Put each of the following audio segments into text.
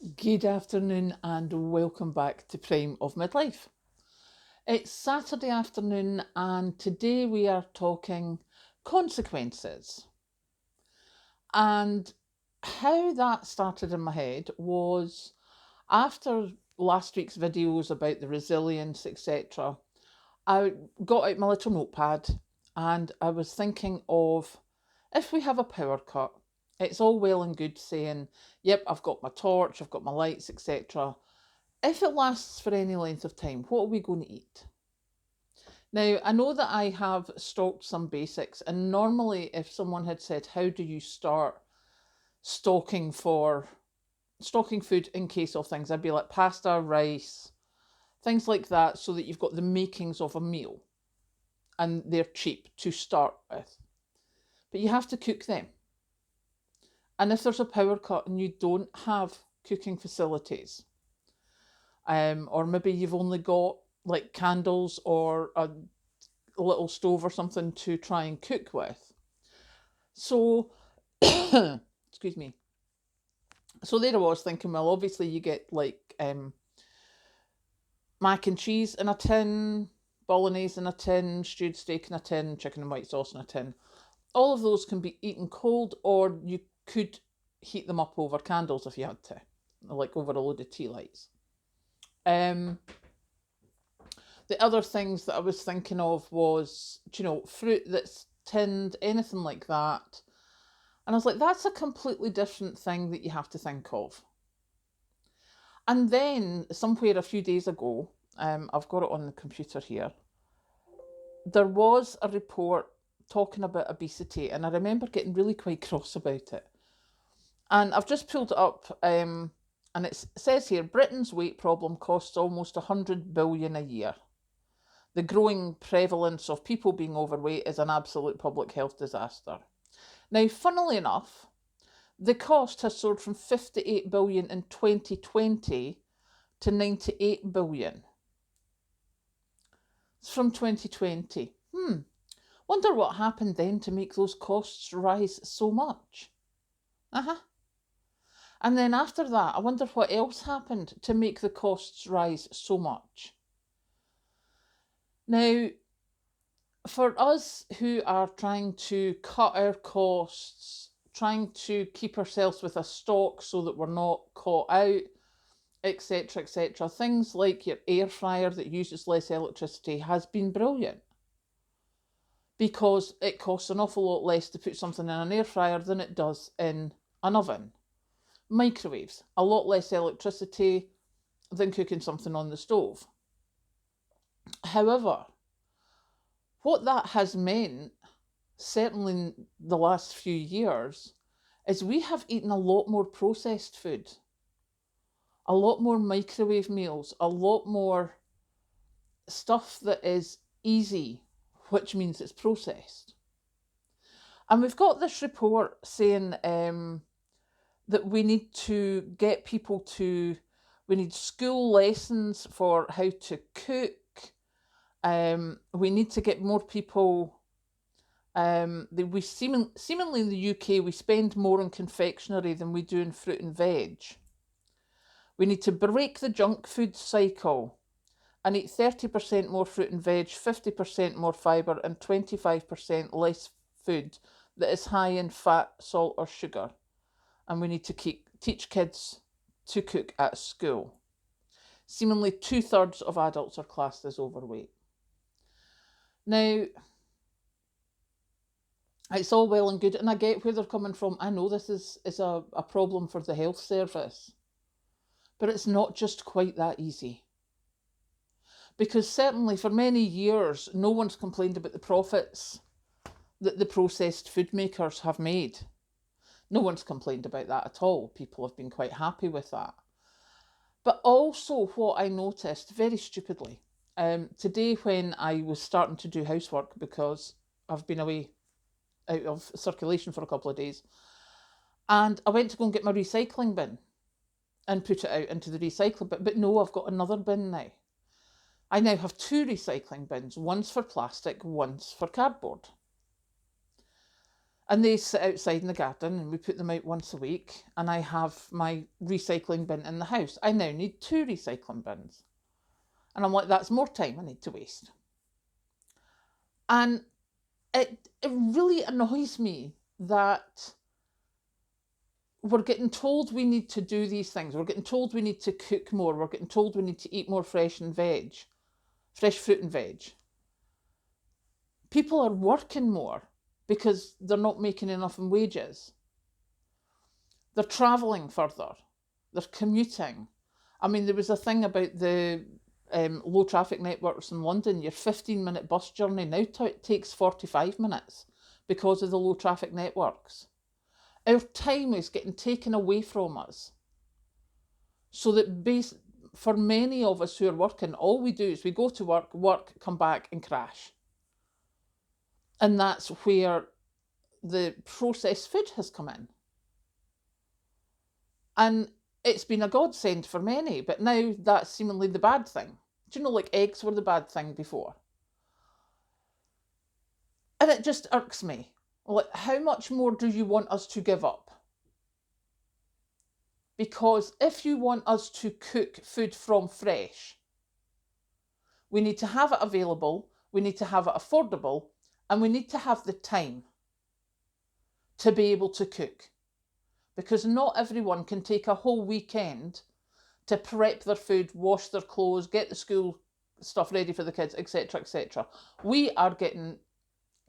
Good afternoon and welcome back to Prime of Midlife. It's Saturday afternoon and today we are talking consequences. And how that started in my head was after last week's videos about the resilience, etc. I got out my little notepad and I was thinking of if we have a power cut, it's all well and good saying, yep, I've got my torch, I've got my lights, etc. If it lasts for any length of time, what are we going to eat? Now, I know that I have stalked some basics, and normally, if someone had said, how do you start stocking for stocking food in case of things, I'd be like pasta, rice, things like that, so that you've got the makings of a meal and they're cheap to start with. But you have to cook them. And if there's a power cut and you don't have cooking facilities, or maybe you've only got like candles or a little stove or something to try and cook with. So, excuse me. So there I was thinking, well, obviously you get like mac and cheese in a tin, bolognese in a tin, stewed steak in a tin, chicken and white sauce in a tin. All of those can be eaten cold, or you could heat them up over candles if you had to, like over a load of tea lights. Um, the other things that I was thinking of was, fruit that's tinned, anything like that. And I was like, that's a completely different thing that you have to think of. And then, somewhere a few days ago, I've got it on the computer here, there was a report talking about obesity, and I remember getting really quite cross about it. And I've just pulled it up, and it says here Britain's weight problem costs almost 100 billion a year. The growing prevalence of people being overweight is an absolute public health disaster. Now, funnily enough, the cost has soared from 58 billion in 2020 to 98 billion. It's from 2020. Wonder what happened then to make those costs rise so much. And then after that, I wonder what else happened to make the costs rise so much. Now, for us who are trying to cut our costs, trying to keep ourselves with a stock so that we're not caught out, etc., etc., things like your air fryer that uses less electricity has been brilliant because it costs an awful lot less to put something in an air fryer than it does in an oven. Microwaves, a lot less electricity than cooking something on the stove. However, what that has meant, certainly in the last few years, is we have eaten a lot more processed food, a lot more microwave meals, a lot more stuff that is easy, which means it's processed. And we've got this report saying that we need to get people to, we need school lessons for how to cook. We need to get more people. We seemingly in the UK we spend more on confectionery than we do in fruit and veg. We need to break the junk food cycle and eat 30% more fruit and veg, 50% more fibre, and 25% less food that is high in fat, salt, or sugar. And we need to teach kids to cook at school. Seemingly 2/3 of adults are classed as overweight. Now, it's all well and good, and I get where they're coming from. I know this is a problem for the health service, but it's not just quite that easy. Because certainly for many years, no one's complained about the profits that the processed food makers have made. No one's complained about that at all. People have been quite happy with that. But also what I noticed, very stupidly, today when I was starting to do housework because I've been away out of circulation for a couple of days, and I went to go and get my recycling bin and put it out into the recycling bin. But no, I've got another bin now. I now have two recycling bins, one's for plastic, one's for cardboard. And they sit outside in the garden and we put them out once a week. And I have my recycling bin in the house. I now need 2 recycling bins. And I'm like, that's more time I need to waste. And it really annoys me that we're getting told we need to do these things. We're getting told we need to cook more. We're getting told we need to eat more fresh fruit and veg. People are working more because they're not making enough in wages. They're travelling further. They're commuting. I mean, there was a thing about the low traffic networks in London. Your 15-minute bus journey now takes 45 minutes because of the low traffic networks. Our time is getting taken away from us. So that for many of us who are working, all we do is we go to work, come back and crash. And that's where the processed food has come in. And it's been a godsend for many, but now that's seemingly the bad thing. Do you know, like eggs were the bad thing before? And it just irks me. Like, how much more do you want us to give up? Because if you want us to cook food from fresh, we need to have it available, we need to have it affordable, and we need to have the time to be able to cook. Because not everyone can take a whole weekend to prep their food, wash their clothes, get the school stuff ready for the kids, etc., etc. We are getting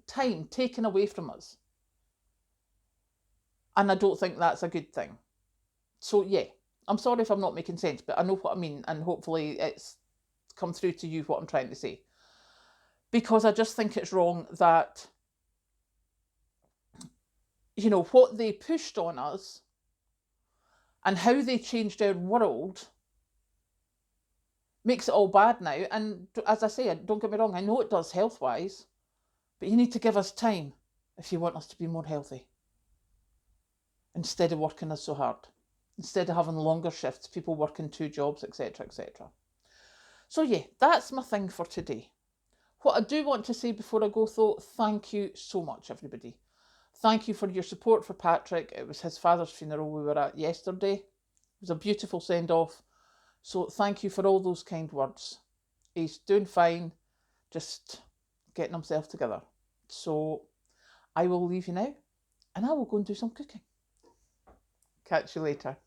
time taken away from us. And I don't think that's a good thing. So yeah, I'm sorry if I'm not making sense, but I know what I mean, and hopefully it's come through to you what I'm trying to say. Because I just think it's wrong that, you know, what they pushed on us and how they changed our world makes it all bad now. And as I say, don't get me wrong, I know it does health-wise, but you need to give us time if you want us to be more healthy. Instead of working us so hard. Instead of having longer shifts, people working 2 jobs, etc., etc. So yeah, that's my thing for today. What I do want to say before I go though, thank you so much, everybody. Thank you for your support for Patrick. It was his father's funeral we were at yesterday. It was a beautiful send-off. So thank you for all those kind words. He's doing fine, just getting himself together. So I will leave you now and I will go and do some cooking. Catch you later.